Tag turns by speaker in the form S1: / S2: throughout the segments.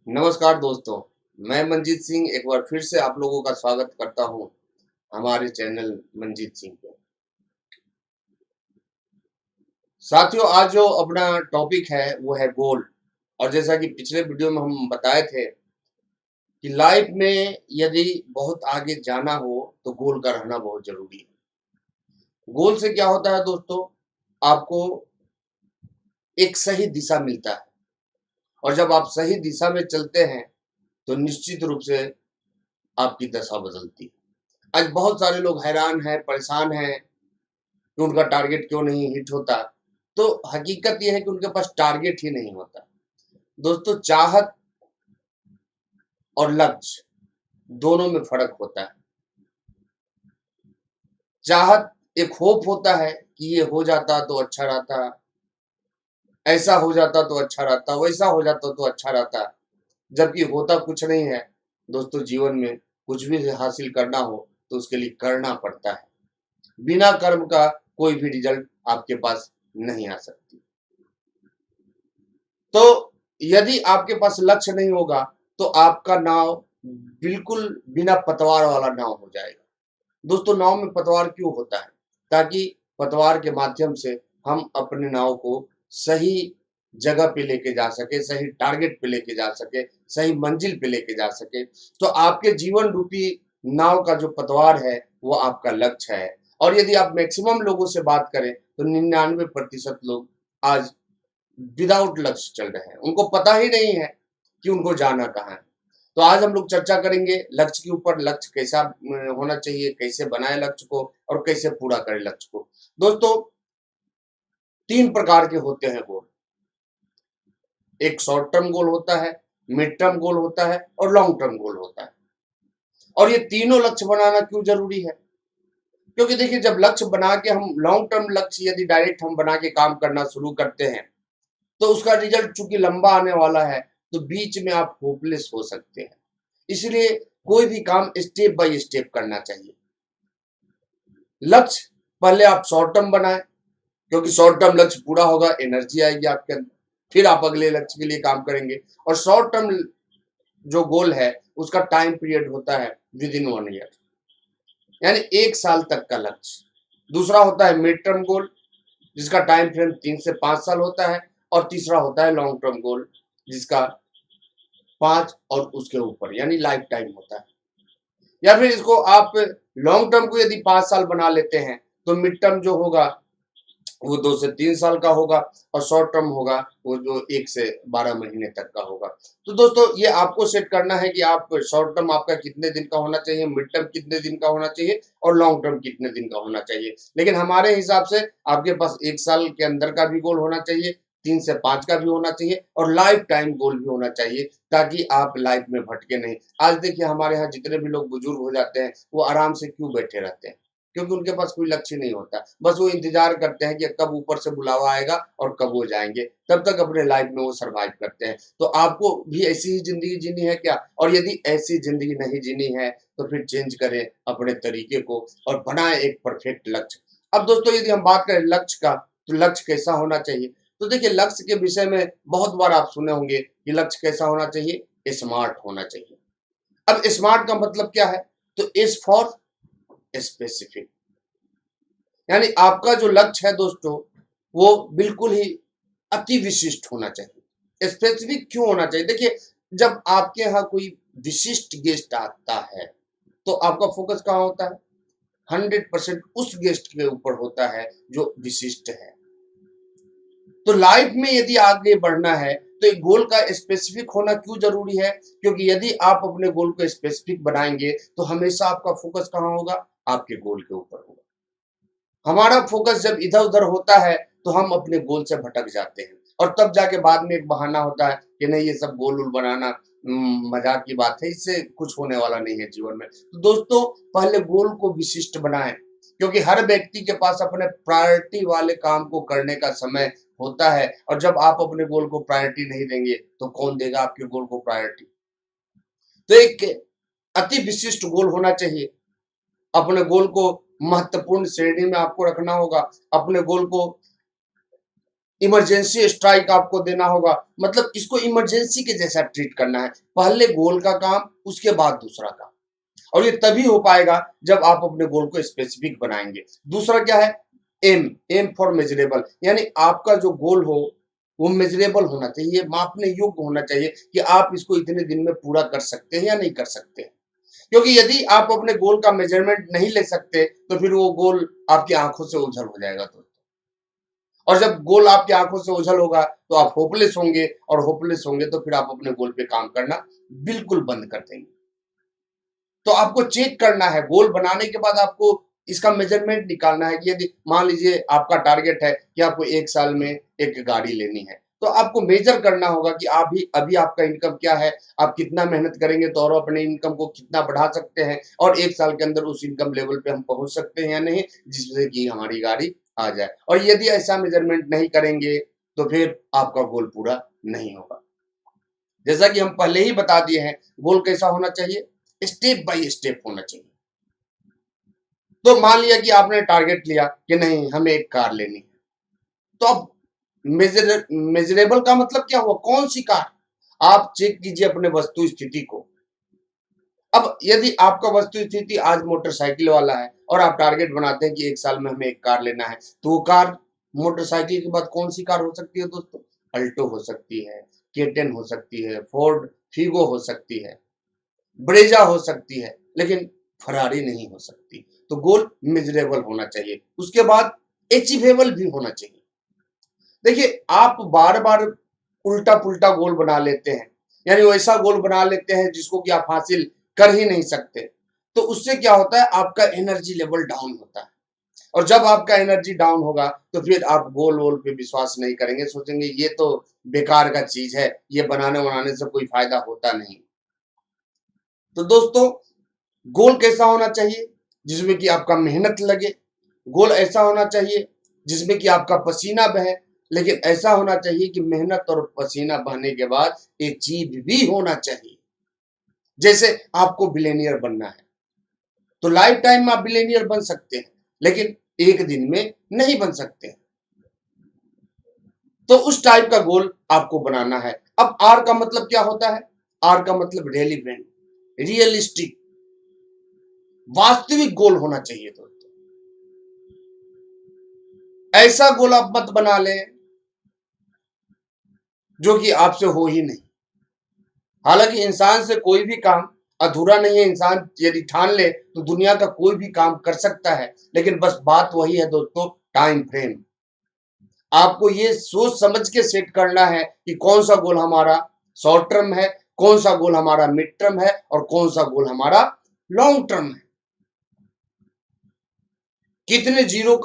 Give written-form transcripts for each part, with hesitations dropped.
S1: नमस्कार दोस्तों, मैं मंजीत सिंह एक बार फिर से आप लोगों का स्वागत करता हूं हमारे चैनल मंजीत सिंह पे। साथियों, आज जो अपना टॉपिक है वो है गोल। और जैसा कि पिछले वीडियो में हम बताए थे कि लाइफ में यदि बहुत आगे जाना हो तो गोल का रहना बहुत जरूरी है। गोल से क्या होता है दोस्तों, आपको एक सही दिशा मिलता है और जब आप सही दिशा में चलते हैं तो निश्चित रूप से आपकी दशा बदलती है। आज बहुत सारे लोग हैरान हैं, परेशान हैं कि उनका टारगेट क्यों नहीं हिट होता। तो हकीकत यह है कि उनके पास टारगेट ही नहीं होता। दोस्तों, चाहत और लक्ष्य दोनों में फर्क होता है। चाहत एक होप होता है कि ये हो जाता तो अच्छा रहता, ऐसा हो जाता तो अच्छा रहता, वैसा हो जाता तो अच्छा रहता, जबकि होता कुछ नहीं है। दोस्तों, जीवन में कुछ भी हासिल करना हो तो उसके लिए करना पड़ता है। बिना कर्म का कोई भी रिजल्ट आपके पास नहीं आ सकती। तो यदि आपके पास लक्ष्य नहीं होगा तो आपका नाव बिल्कुल बिना पतवार वाला नाव हो जाएगा। दोस्तों, नाव में पतवार क्यों होता है? ताकि पतवार के माध्यम से हम अपने नाव को सही जगह पे लेके जा सके, सही टारगेट पे लेके जा सके, सही मंजिल पे लेके जा सके। तो आपके जीवन रूपी नाव का जो पतवार है वो आपका लक्ष्य है। और यदि आप मैक्सिमम लोगों से बात करें तो 99% लोग आज विदाउट लक्ष्य चल रहे हैं। उनको पता ही नहीं है कि उनको जाना कहाँ है। तो आज हम लोग चर्चा करेंगे लक्ष्य के ऊपर। लक्ष्य कैसा होना चाहिए, कैसे बनाए लक्ष्य को और कैसे पूरा करें लक्ष्य को। दोस्तों, 3 प्रकार के होते हैं गोल। एक शॉर्ट टर्म गोल होता है, मिड टर्म गोल होता है और लॉन्ग टर्म गोल होता है। और ये तीनों लक्ष्य बनाना क्यों जरूरी है? क्योंकि देखिए, जब लक्ष्य बना के हम लॉन्ग टर्म लक्ष्य यदि डायरेक्ट हम बना के काम करना शुरू करते हैं तो उसका रिजल्ट चूंकि लंबा आने वाला है तो बीच में आप होपलेस हो सकते हैं। इसलिए कोई भी काम स्टेप बाय स्टेप करना चाहिए। लक्ष्य पहले आप शॉर्ट टर्म बनाएं, क्योंकि शॉर्ट टर्म लक्ष्य पूरा होगा, एनर्जी आएगी आपके अंदर, फिर आप अगले लक्ष्य के लिए काम करेंगे। और शॉर्ट टर्म जो गोल है उसका टाइम पीरियड होता है विद इन 1 ईयर, यानी 1 साल तक का लक्ष्य। दूसरा होता है मिड टर्म गोल, जिसका टाइम फ्रेम 3 से 5 साल होता है। और तीसरा होता है लॉन्ग टर्म गोल, जिसका 5 और उसके ऊपर यानी लाइफ टाइम होता है। या फिर इसको आप लॉन्ग टर्म को यदि 5 साल बना लेते हैं तो मिड टर्म जो होगा वो 2 से 3 साल का होगा और शॉर्ट टर्म होगा वो जो 1 से 12 महीने तक का होगा। तो दोस्तों, ये आपको सेट करना है कि आप शॉर्ट टर्म आपका कितने दिन का होना चाहिए, मिड टर्म कितने दिन का होना चाहिए और लॉन्ग टर्म कितने दिन का होना चाहिए। लेकिन हमारे हिसाब से आपके पास 1 साल के अंदर का भी गोल होना चाहिए, 3 से 5 का भी होना चाहिए और लाइफ टाइम गोल भी होना चाहिए, ताकि आप लाइफ में भटके नहीं। आज देखिए, हमारे यहाँ जितने भी लोग बुजुर्ग हो जाते हैं वो आराम से क्यों बैठे रहते हैं? क्योंकि उनके पास कोई लक्ष्य नहीं होता। बस वो इंतजार करते हैं कि कब ऊपर से बुलावा आएगा और कब वो जाएंगे। तब तक अपने लाइफ में वो सरवाइव करते हैं। तो आपको भी ऐसी ही जिंदगी जीनी है क्या? और यदि ऐसी जिंदगी नहीं जीनी है तो फिर चेंज करें अपने तरीके को और बनाएं एक परफेक्ट लक्ष्य। अब दोस्तों, यदि हम बात करें लक्ष्य का, तो लक्ष्य कैसा होना चाहिए? तो देखिए, लक्ष्य के विषय में बहुत बार आप सुने होंगे कि लक्ष्य कैसा होना चाहिए, स्मार्ट होना चाहिए। अब स्मार्ट का मतलब क्या है? तो एस फॉर स्पेसिफिक, यानी आपका जो लक्ष्य है दोस्तों वो बिल्कुल ही अति विशिष्ट होना चाहिए। स्पेसिफिक क्यों होना चाहिए? देखिए, जब आपके यहाँ कोई विशिष्ट गेस्ट आता है तो आपका फोकस कहाँ होता है? 100% उस गेस्ट के ऊपर होता है जो विशिष्ट है। तो लाइफ में यदि आगे बढ़ना है तो एक गोल का स्पेसिफिक होना क्यों जरूरी है? क्योंकि यदि आप अपने गोल को स्पेसिफिक बनाएंगे तो हमेशा आपका फोकस कहाँ होगा? आपके गोल के ऊपर होगा। हमारा फोकस जब इधर उधर होता है तो हम अपने गोल से भटक जाते हैं और तब जाके बाद में एक बहाना होता है कि नहीं, ये सब गोल वोल बनाना मजाक की बात है, इससे कुछ होने वाला नहीं है जीवन में। तो दोस्तों, पहले गोल को विशिष्ट बनाएं, क्योंकि हर व्यक्ति के पास अपने प्रायोरिटी वाले काम को करने का समय होता है। और जब आप अपने गोल को प्रायोरिटी नहीं देंगे तो कौन देगा आपके गोल को प्रायोरिटी? तो एक अति विशिष्ट गोल होना चाहिए। अपने गोल को महत्वपूर्ण श्रेणी में आपको रखना होगा। अपने गोल को इमरजेंसी स्ट्राइक आपको देना होगा, मतलब इसको इमरजेंसी के जैसा ट्रीट करना है। पहले गोल का काम, उसके बाद दूसरा काम, और ये तभी हो पाएगा जब आप अपने गोल को स्पेसिफिक बनाएंगे। दूसरा क्या है? एम, एम फॉर मेजरेबल, यानी आपका जो गोल हो वो मेजरेबल होना चाहिए, मापने योग्य होना चाहिए कि आप इसको इतने दिन में पूरा कर सकते हैं या नहीं कर सकते हैं। क्योंकि यदि आप अपने गोल का मेजरमेंट नहीं ले सकते तो फिर वो गोल आपकी आंखों से ओझल हो जाएगा दोस्तों। और जब गोल आपकी आंखों से ओझल होगा तो आप होपलेस होंगे, और होपलेस होंगे तो फिर आप अपने गोल पे काम करना बिल्कुल बंद कर देंगे। तो आपको चेक करना है, गोल बनाने के बाद आपको इसका मेजरमेंट निकालना है कि यदि मान लीजिए आपका टारगेट है कि आपको 1 साल में एक गाड़ी लेनी है, तो आपको मेजर करना होगा कि अभी आपका इनकम क्या है, आप कितना मेहनत करेंगे तो और अपने इनकम को कितना बढ़ा सकते हैं, और 1 साल के अंदर उस इनकम लेवल पे हम पहुंच सकते हैं या नहीं, जिससे कि हमारी गाड़ी आ जाए। और यदि ऐसा मेजरमेंट नहीं करेंगे तो फिर आपका गोल पूरा नहीं होगा। जैसा कि हम पहले ही बता दिए हैं, गोल कैसा होना चाहिए? स्टेप बाय स्टेप होना चाहिए। तो मान लिया कि आपने टारगेट लिया कि नहीं हमें एक कार लेनी है, तो अब मेजरेबल का मतलब क्या हुआ? कौन सी कार? आप चेक कीजिए अपने वस्तु स्थिति को। अब यदि आपका वस्तु स्थिति आज मोटरसाइकिल वाला है और आप टारगेट बनाते हैं कि 1 साल में हमें एक कार लेना है, तो वो कार मोटरसाइकिल के बाद कौन सी कार हो सकती है दोस्तों? अल्टो हो सकती है, K10 हो सकती है, फोर्ड फीगो हो सकती है, ब्रेजा हो सकती है, लेकिन फरारी नहीं हो सकती। तो गोल मेजरेबल होना चाहिए, उसके बाद अचीवेबल भी होना चाहिए। देखिए, आप बार बार उल्टा पुल्टा गोल बना लेते हैं, यानी वैसा गोल बना लेते हैं जिसको कि आप हासिल कर ही नहीं सकते, तो उससे क्या होता है? आपका एनर्जी लेवल डाउन होता है, और जब आपका एनर्जी डाउन होगा तो फिर आप गोल वोल पे विश्वास नहीं करेंगे, सोचेंगे ये तो बेकार का चीज है, ये बनाने बनाने से कोई फायदा होता नहीं। तो दोस्तों, गोल कैसा होना चाहिए? जिसमें कि आपका मेहनत लगे। गोल ऐसा होना चाहिए जिसमें कि आपका पसीना बहे, लेकिन ऐसा होना चाहिए कि मेहनत और पसीना बहने के बाद एक चीज भी होना चाहिए। जैसे आपको बिलियनियर बनना है, तो लाइफ टाइम में आप बिलियनियर बन सकते हैं, लेकिन एक दिन में नहीं बन सकते। तो उस टाइप का गोल आपको बनाना है। अब आर का मतलब क्या होता है? आर का मतलब रेलिवेंट, रियलिस्टिक, वास्तविक गोल होना चाहिए दोस्तों। ऐसा गोल आप मत बना लें जो कि आपसे हो ही नहीं। हालांकि इंसान से कोई भी काम अधूरा नहीं है, इंसान यदि ठान ले तो दुनिया का कोई भी काम कर सकता है, लेकिन बस बात वही है दोस्तों, टाइम फ्रेम। आपको ये सोच समझ के सेट करना है कि कौन सा गोल हमारा शॉर्ट टर्म है, कौन सा गोल हमारा मिड टर्म है, और कौन सा गोल हमारा लॉन्ग टर्म है। कितने जीरो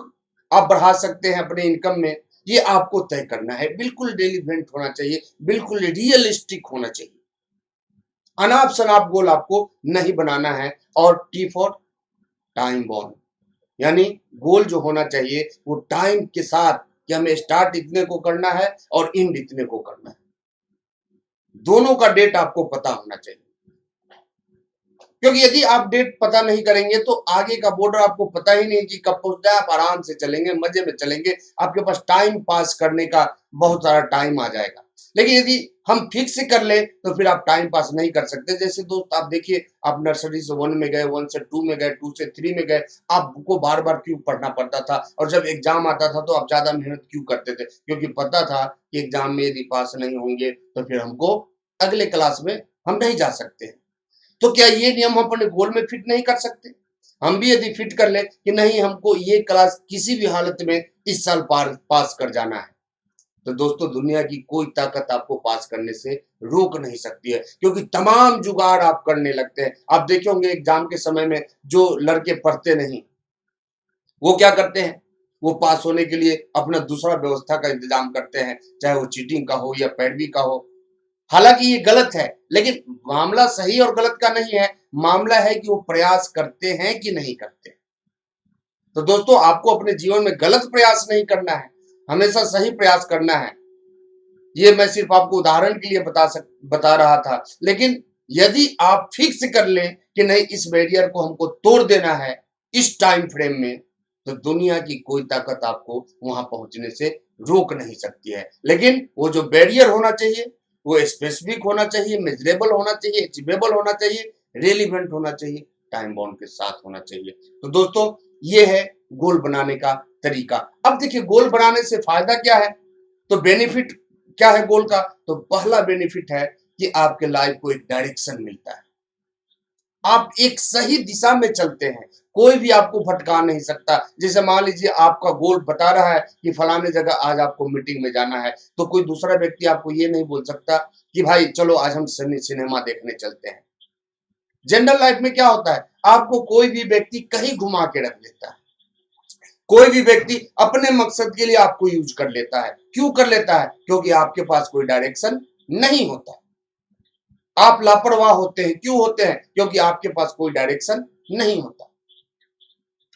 S1: आप बढ़ा सकते हैं अपने इनकम में, ये आपको तय करना है। बिल्कुल रेलिवेंट होना चाहिए, बिल्कुल रियलिस्टिक होना चाहिए। अनाप शनाप गोल आपको नहीं बनाना है। और टी फॉर टाइम बॉन्ड, यानी गोल जो होना चाहिए वो टाइम के साथ, कि हमें स्टार्ट इतने को करना है और एंड इतने को करना है, दोनों का डेट आपको पता होना चाहिए। क्योंकि यदि आप डेट पता नहीं करेंगे तो आगे का बॉर्डर आपको पता ही नहीं कि कब पहुंचना है, आप आराम से चलेंगे, मजे में चलेंगे, आपके पास टाइम पास करने का बहुत सारा टाइम आ जाएगा। लेकिन यदि हम फिक्स कर ले तो फिर आप टाइम पास नहीं कर सकते। जैसे दोस्त आप देखिए, आप नर्सरी से 1 में गए, 1 से 2 में गए, 2 से 3 में गए, आपको बार बार क्यों पढ़ना पड़ता था? और जब एग्जाम आता था तो आप ज्यादा मेहनत क्यों करते थे? क्योंकि पता था कि एग्जाम में यदि पास नहीं होंगे तो फिर हमको अगले क्लास में हम नहीं जा सकते। तो क्या ये नियम हम अपने गोल में फिट नहीं कर सकते? हम भी यदि फिट कर ले कि नहीं हमको ये क्लास किसी भी हालत में इस साल पास कर जाना है, तो दोस्तों दुनिया की कोई ताकत आपको पास करने से रोक नहीं सकती है, क्योंकि तमाम जुगाड़ आप करने लगते हैं। आप देखे होंगे एग्जाम के समय में जो लड़के पढ़ते नहीं, वो क्या करते हैं? वो पास होने के लिए अपना दूसरा व्यवस्था का इंतजाम करते हैं, चाहे वो चीटिंग का हो या पैरवी का हो। हालांकि ये गलत है, लेकिन मामला सही और गलत का नहीं है, मामला है कि वो प्रयास करते हैं कि नहीं करते। तो दोस्तों, आपको अपने जीवन में गलत प्रयास नहीं करना है, हमेशा सही प्रयास करना है। ये मैं सिर्फ आपको उदाहरण के लिए बता रहा था। लेकिन यदि आप फिक्स कर लें कि नहीं इस बैरियर को हमको तोड़ देना है इस टाइम फ्रेम में, तो दुनिया की कोई ताकत आपको वहां पहुंचने से रोक नहीं सकती है। लेकिन वो जो बैरियर होना चाहिए वो स्पेसिफिक होना चाहिए, मेजरेबल होना चाहिए, अचीवेबल होना चाहिए, रेलिवेंट होना चाहिए, टाइम बाउंड के साथ होना चाहिए। तो दोस्तों ये है गोल बनाने का तरीका। अब देखिए गोल बनाने से फायदा क्या है, तो बेनिफिट क्या है गोल का, तो पहला बेनिफिट है कि आपके लाइफ को एक डायरेक्शन मिलता है, आप एक सही दिशा में चलते हैं, कोई भी आपको भटका नहीं सकता। जैसे मान लीजिए आपका गोल बता रहा है कि फलाने जगह आज आपको मीटिंग में जाना है, तो कोई दूसरा व्यक्ति आपको ये नहीं बोल सकता कि भाई चलो आज हम सिनेमा देखने चलते हैं। जनरल लाइफ में क्या होता है, आपको कोई भी व्यक्ति कहीं घुमा के रख देता है, कोई भी व्यक्ति अपने मकसद के लिए आपको यूज कर लेता है। क्यों कर लेता है, क्योंकि आपके पास कोई डायरेक्शन नहीं होता। आप लापरवाह होते हैं, क्यों होते हैं, क्योंकि आपके पास कोई डायरेक्शन नहीं होता।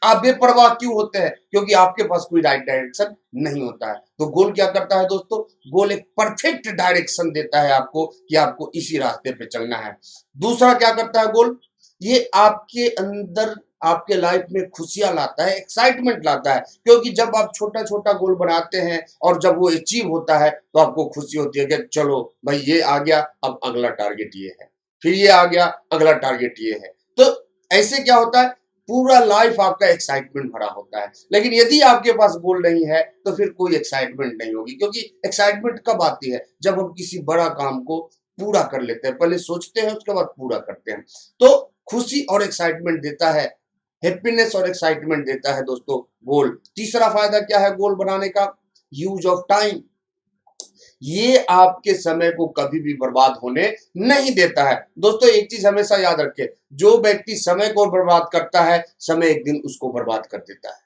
S1: आप बेपरवाह क्यों होते हैं, क्योंकि आपके पास कोई राइट डायरेक्शन नहीं होता है। तो गोल क्या करता है दोस्तों, गोल एक परफेक्ट डायरेक्शन देता है आपको कि आपको इसी रास्ते पे चलना है। दूसरा क्या करता है गोल, ये आपके अंदर आपके लाइफ में खुशियां लाता है, एक्साइटमेंट लाता है, क्योंकि जब आप छोटा छोटा गोल बनाते हैं और जब वो अचीव होता है तो आपको खुशी होती है कि चलो भाई ये आ गया, अब अगला टारगेट ये है, फिर ये आ गया, अगला टारगेट ये है। तो ऐसे क्या होता है, पूरा लाइफ आपका एक्साइटमेंट भरा होता है। लेकिन यदि आपके पास गोल नहीं है तो फिर कोई एक्साइटमेंट नहीं होगी, क्योंकि एक्साइटमेंट कब आती है, जब हम किसी बड़ा काम को पूरा कर लेते हैं, पहले सोचते हैं उसके बाद पूरा करते हैं। तो खुशी और एक्साइटमेंट देता है, हैप्पीनेस और एक्साइटमेंट देता है दोस्तों गोल। तीसरा फायदा क्या है गोल बनाने का, यूज ऑफ टाइम। ये आपके समय को कभी भी बर्बाद होने नहीं देता है। दोस्तों एक चीज हमेशा याद रखें, जो व्यक्ति समय को बर्बाद करता है समय एक दिन उसको बर्बाद कर देता है।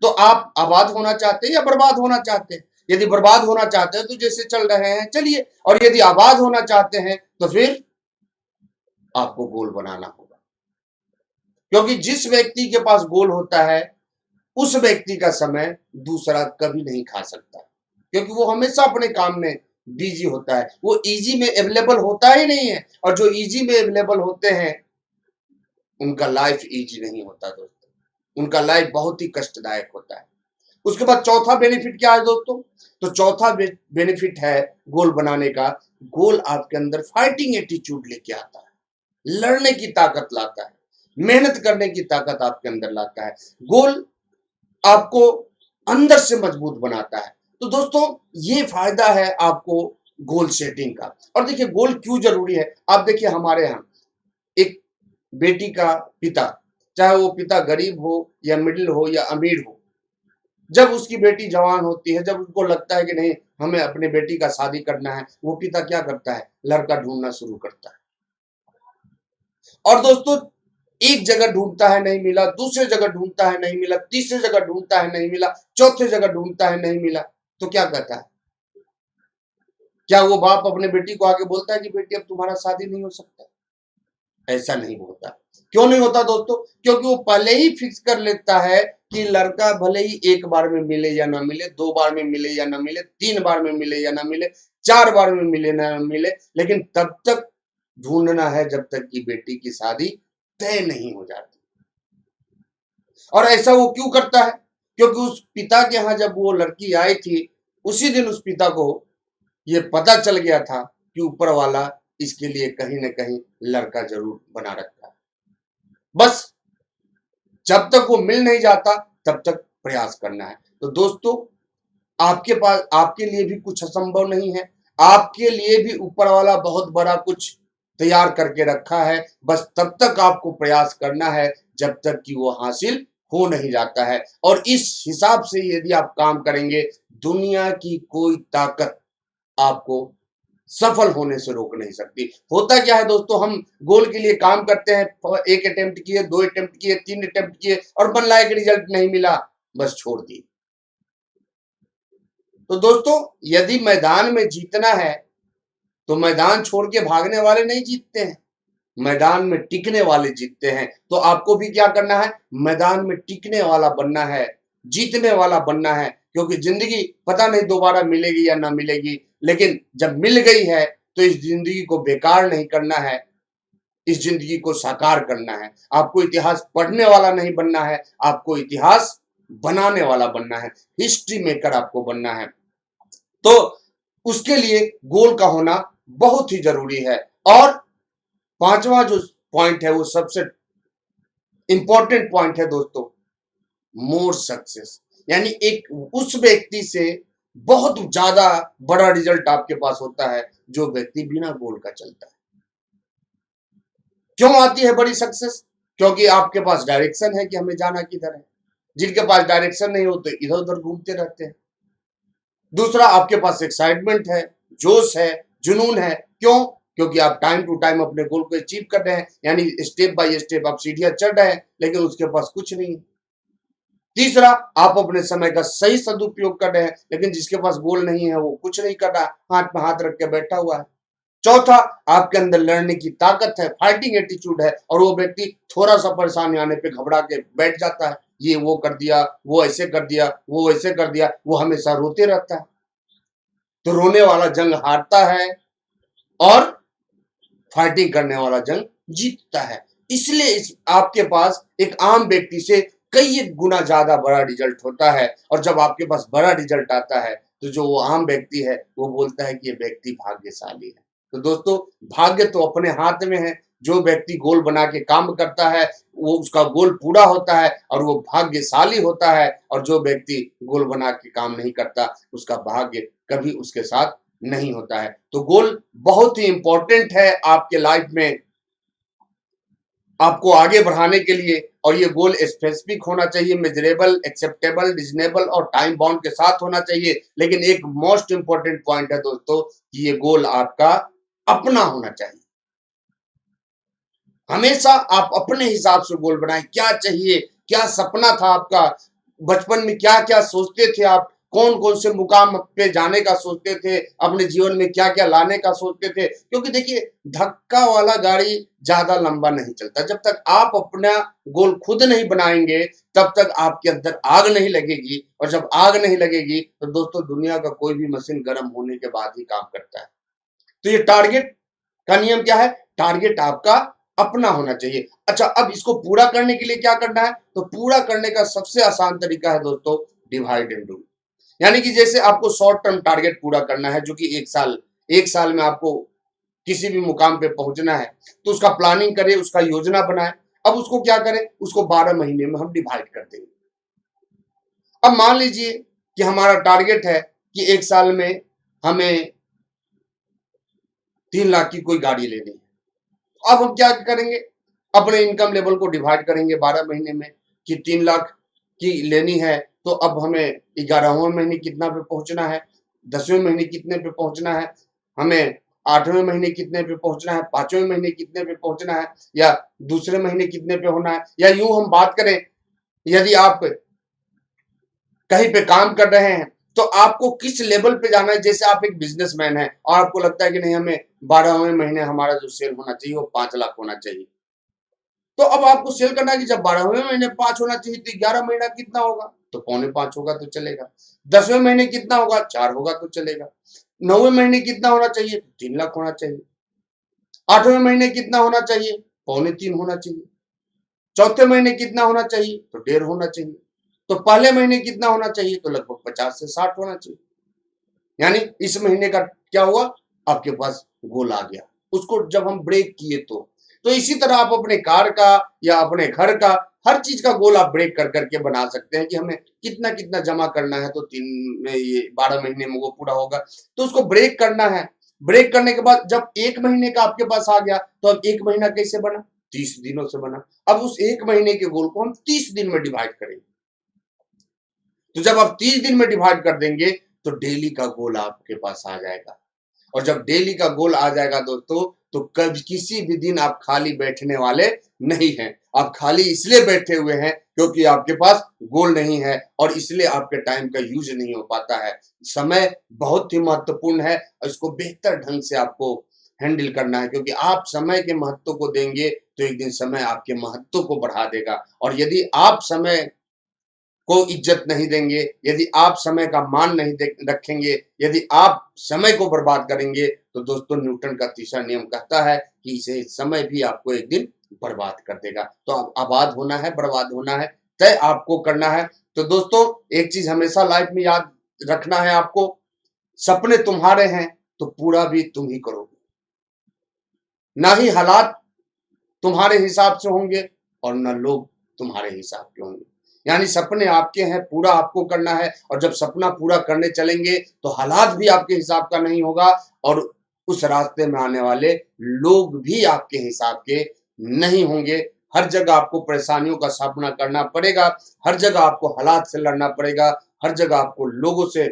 S1: तो आप आबाद होना चाहते हैं या बर्बाद होना चाहते हैं, यदि बर्बाद होना चाहते हैं तो जैसे चल रहे हैं चलिए, और यदि आबाद होना चाहते हैं तो फिर आपको गोल बनाना होगा। क्योंकि जिस व्यक्ति के पास गोल होता है उस व्यक्ति का समय दूसरा कभी नहीं खा सकता, क्योंकि वो हमेशा अपने काम में बिजी होता है, वो इजी में अवेलेबल होता ही नहीं है। और जो इजी में अवेलेबल होते हैं उनका लाइफ इजी नहीं होता दोस्तों, उनका लाइफ बहुत ही कष्टदायक होता है। उसके बाद चौथा बेनिफिट क्या है दोस्तों, तो चौथा बेनिफिट है गोल बनाने का, गोल आपके अंदर फाइटिंग एटीट्यूड लेके आता है, लड़ने की ताकत लाता है, मेहनत करने की ताकत आपके अंदर लाता है। गोल आपको अंदर से मजबूत बनाता है। तो दोस्तों ये फायदा है आपको गोल सेटिंग का। और देखिए गोल क्यों जरूरी है, आप देखिए हमारे यहाँ एक बेटी का पिता, चाहे वो पिता गरीब हो या मिडिल हो या अमीर हो, जब उसकी बेटी जवान होती है, जब उसको लगता है कि नहीं हमें अपने बेटी का शादी करना है, वो पिता क्या करता है, लड़का ढूंढना शुरू करता है। और दोस्तों एक जगह ढूंढता है नहीं मिला, दूसरे जगह ढूंढता है नहीं मिला, तीसरे जगह ढूंढता है नहीं मिला, चौथे जगह ढूंढता है नहीं मिला, तो क्या कहता है, क्या वो बाप अपने बेटी को आके बोलता है कि बेटी अब तुम्हारा शादी नहीं हो सकता, ऐसा नहीं होता। क्यों नहीं होता दोस्तों, क्योंकि वो पहले ही फिक्स कर लेता है कि लड़का भले ही एक बार में मिले या ना मिले, दो बार में मिले या ना मिले, तीन बार में मिले या ना मिले, चार बार में मिले ना मिले, लेकिन तब तक ढूंढना है जब तक कि बेटी की शादी तय नहीं हो जाती। और ऐसा वो क्यों करता है, क्योंकि उस पिता के यहाँ जब वो लड़की आई थी उसी दिन उस पिता को ये पता चल गया था कि ऊपर वाला इसके लिए कहीं ना कहीं लड़का जरूर बना रखा है। बस जब तक वो मिल नहीं जाता तब तक प्रयास करना है। तो दोस्तों आपके पास आपके लिए भी कुछ असंभव नहीं है, आपके लिए भी ऊपर वाला बहुत बड़ा कुछ तैयार करके रखा है, बस तब तक आपको प्रयास करना है जब तक कि वो हासिल हो नहीं जाता है। और इस हिसाब से यदि आप काम करेंगे दुनिया की कोई ताकत आपको सफल होने से रोक नहीं सकती। होता क्या है दोस्तों, हम गोल के लिए काम करते हैं, एक अटेम्प्ट किए, दो अटेम्प्ट किए, तीन अटेम्प्ट किए और मन लायक रिजल्ट नहीं मिला, बस छोड़ दिए। तो दोस्तों यदि मैदान में जीतना है तो मैदान छोड़ के भागने वाले नहीं जीतते हैं, मैदान में टिकने वाले जीतते हैं। तो आपको भी क्या करना है, मैदान में टिकने वाला बनना है, जीतने वाला बनना है, क्योंकि जिंदगी पता नहीं दोबारा मिलेगी या ना मिलेगी, लेकिन जब मिल गई है तो इस जिंदगी को बेकार नहीं करना है, इस जिंदगी को साकार करना है। आपको इतिहास पढ़ने वाला नहीं बनना है, आपको इतिहास बनाने वाला बनना है, हिस्ट्री मेकर आपको बनना है। तो उसके लिए गोल का होना बहुत ही जरूरी है। और पांचवा जो पॉइंट है वो सबसे इंपॉर्टेंट पॉइंट है दोस्तों, मोर सक्सेस। यानी एक उस व्यक्ति से बहुत ज्यादा बड़ा रिजल्ट आपके पास होता है जो व्यक्ति बिना गोल का चलता है। क्यों आती है बड़ी सक्सेस? क्योंकि आपके पास डायरेक्शन है कि हमें जाना किधर है। जिनके पास डायरेक्शन नहीं होते इधर उधर घूमते रहते हैं। दूसरा, आपके पास एक्साइटमेंट है, जोश है, जुनून है। क्यों? क्योंकि आप टाइम टू टाइम अपने गोल को अचीव कर रहे हैं, यानी स्टेप बाय स्टेप आप सीढ़ियां चढ़ रहे हैं, लेकिन उसके पास कुछ नहीं। तीसरा, आप अपने समय का सही सदुपयोग कर रहे हैं, लेकिन जिसके पास गोल नहीं है वो कुछ नहीं कर रहा, हाथ में हाथ रख के बैठा हुआ है। चौथा, आपके अंदर लड़ने की ताकत है, फाइटिंग एटीट्यूड है, और वो व्यक्ति थोड़ा सा परेशानी आने पे घबरा के बैठ जाता है, ये वो कर दिया, वो ऐसे कर दिया, वो ऐसे कर दिया, वो हमेशा रोते रहता है। तो रोने वाला जंग हारता है और फाइटिंग करने वाला जंग जीतता है। इसलिए आपके पास एक आम व्यक्ति से कई गुना ज्यादा बड़ा रिजल्ट होता है। और जब आपके पास बड़ा रिजल्ट आता है तो जो वो आम व्यक्ति है वो बोलता है कि ये व्यक्ति भाग्यशाली है। तो दोस्तों, भाग्य तो अपने हाथ में है। जो व्यक्ति गोल बना के काम करता है वो उसका गोल पूरा होता है और वो भाग्यशाली होता है। और जो व्यक्ति गोल बना के काम नहीं करता उसका भाग्य कभी उसके साथ नहीं होता है। तो गोल बहुत ही इंपॉर्टेंट है आपके लाइफ में, आपको आगे बढ़ाने के लिए। और ये गोल स्पेसिफिक होना चाहिए, मेजरेबल, एक्सेप्टेबल, रीजनेबल और टाइम बाउंड के साथ होना चाहिए। लेकिन एक मोस्ट इंपॉर्टेंट पॉइंट है दोस्तों कि ये गोल आपका अपना होना चाहिए। हमेशा आप अपने हिसाब से गोल बनाएं। क्या चाहिए, क्या सपना था आपका, बचपन में क्या क्या सोचते थे आप, कौन कौन से मुकाम पे जाने का सोचते थे, अपने जीवन में क्या क्या लाने का सोचते थे। क्योंकि देखिए, धक्का वाला गाड़ी ज्यादा लंबा नहीं चलता। जब तक आप अपना गोल खुद नहीं बनाएंगे तब तक आपके अंदर आग नहीं लगेगी। और जब आग नहीं लगेगी तो दोस्तों, दुनिया का कोई भी मशीन गर्म होने के बाद ही काम करता है। तो ये टारगेट का नियम क्या है? टारगेट आपका अपना होना चाहिए। अच्छा, अब इसको पूरा करने के लिए क्या करना है? तो पूरा करने का सबसे आसान तरीका है दोस्तों, डिवाइड एंड रूल। यानी कि जैसे आपको शॉर्ट टर्म टारगेट पूरा करना है जो कि एक साल में आपको किसी भी मुकाम पे पहुंचना है, तो उसका प्लानिंग करें, उसका योजना बनाए। अब उसको क्या करें? उसको 12 महीने में हम डिवाइड कर देंगे। अब मान लीजिए कि हमारा टारगेट है कि एक साल में हमें 3 लाख की कोई गाड़ी लेनी है। अब हम क्या करेंगे? अपने इनकम लेवल को डिवाइड करेंगे 12 महीने में कि 3 लाख की लेनी है, तो अब हमें 11वें महीने कितना पे पहुंचना है, 10वें महीने कितने पे पहुंचना है, हमें 8वें महीने कितने पे पहुंचना है, 5वें महीने कितने पे पहुंचना है, या दूसरे महीने कितने पे होना है। या यूं हम बात करें, यदि आप कहीं पे काम कर रहे हैं तो आपको किस लेवल पे जाना है। जैसे आप एक बिजनेसमैन है और आपको लगता है कि नहीं, हमें 12वें महीने हमारा जो सेल होना चाहिए वो 5 लाख होना चाहिए। तो अब आपको सेल करना है कि जब 12वें महीने 5 होना चाहिए तो 11 महीना कितना होगा? तो 4.25 होगा तो चलेगा। 10वें महीने कितना होगा? 4 होगा तो चलेगा। 9वें महीने कितना होना चाहिए? 3 लाख होना चाहिए। 8वें महीने कितना होना चाहिए? 2.25 होना चाहिए। चौथे महीने कितना होना चाहिए? तो 1.5 होना चाहिए। तो पहले महीने कितना होना चाहिए? तो लगभग 50 से 60 होना चाहिए। यानी इस महीने का क्या हुआ? आपके पास गोल आ गया। उसको जब हम ब्रेक किए तो इसी तरह आप अपने कार का या अपने घर का हर चीज का गोल आप ब्रेक कर करके बना सकते हैं कि हमें कितना कितना जमा करना है, तो 12 महीने में वो पूरा होगा। तो उसको ब्रेक करना है। ब्रेक करने के बाद जब 1 महीने का आपके पास आ गया तो अब 1 महीना कैसे बना? 30 दिनों से बना। अब उस 1 महीने के गोल को हम 30 दिन में डिवाइड करेंगे। तो जब आप 30 दिन में डिवाइड कर देंगे तो डेली का गोल आपके पास आ जाएगा। और जब डेली का गोल आ जाएगा दोस्तों, तो कभी किसी भी दिन आप खाली बैठने वाले नहीं हैं। आप खाली इसलिए बैठे हुए हैं क्योंकि आपके पास गोल नहीं है और इसलिए आपके टाइम का यूज नहीं हो पाता है। समय बहुत ही महत्वपूर्ण है और इसको बेहतर ढंग से आपको हैंडल करना है, क्योंकि आप समय के महत्व को देंगे तो एक दिन समय आपके महत्व को बढ़ा देगा। और यदि आप समय को इज्जत नहीं देंगे, यदि आप समय का मान नहीं रखेंगे, यदि आप समय को बर्बाद करेंगे, तो दोस्तों न्यूटन का तीसरा नियम कहता है कि इसे समय भी आपको एक दिन बर्बाद कर देगा। तो अब आबाद होना है, बर्बाद होना है, तय आपको करना है। तो दोस्तों एक चीज हमेशा लाइफ में याद रखना है आपको, सपने तुम्हारे हैं तो पूरा भी तुम ही करोगे, ना ही हालात तुम्हारे हिसाब से होंगे और न लोग तुम्हारे हिसाब के होंगे। यानी सपने आपके हैं, पूरा आपको करना है, और जब सपना पूरा करने चलेंगे तो हालात भी आपके हिसाब का नहीं होगा और उस रास्ते में आने वाले लोग भी आपके हिसाब के नहीं होंगे। हर जगह आपको परेशानियों का सामना करना पड़ेगा, हर जगह आपको हालात से लड़ना पड़ेगा, हर जगह आपको लोगों से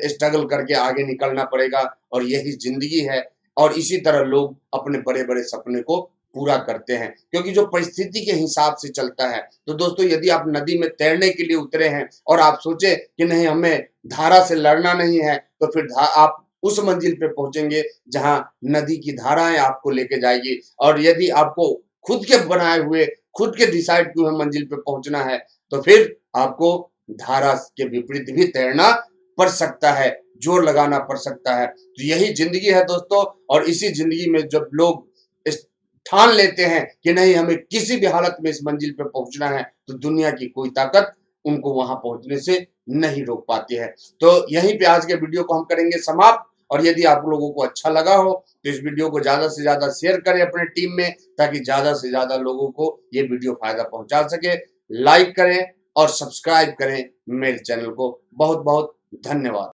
S1: स्ट्रगल करके आगे निकलना पड़ेगा, और यही जिंदगी है। और इसी तरह लोग अपने बड़े बड़े सपने को पूरा करते हैं, क्योंकि जो परिस्थिति के हिसाब से चलता है। तो दोस्तों यदि आप नदी में तैरने के लिए उतरे हैं और आप सोचे कि नहीं हमें धारा से लड़ना नहीं है, तो फिर आप उस मंजिल पे पहुंचेंगे जहां नदी की धाराएं आपको लेके जाएगी। और यदि आपको खुद के बनाए हुए, खुद के डिसाइड किए हुए मंजिल पे पहुंचना है, तो फिर आपको धारा के विपरीत भी तैरना पड़ सकता है, जोर लगाना पड़ सकता है। तो यही जिंदगी है दोस्तों, और इसी जिंदगी में जब लोग ठान लेते हैं कि नहीं हमें किसी भी हालत में इस मंजिल पे पहुंचना है, तो दुनिया की कोई ताकत उनको वहां पहुंचने से नहीं रोक पाती है। तो यहीं पे आज के वीडियो को हम करेंगे समाप्त, और यदि आप लोगों को अच्छा लगा हो तो इस वीडियो को ज्यादा से ज्यादा शेयर करें अपने टीम में, ताकि ज्यादा से ज्यादा लोगों को ये वीडियो फायदा पहुंचा सके। लाइक करें और सब्सक्राइब करें मेरे चैनल को। बहुत बहुत धन्यवाद।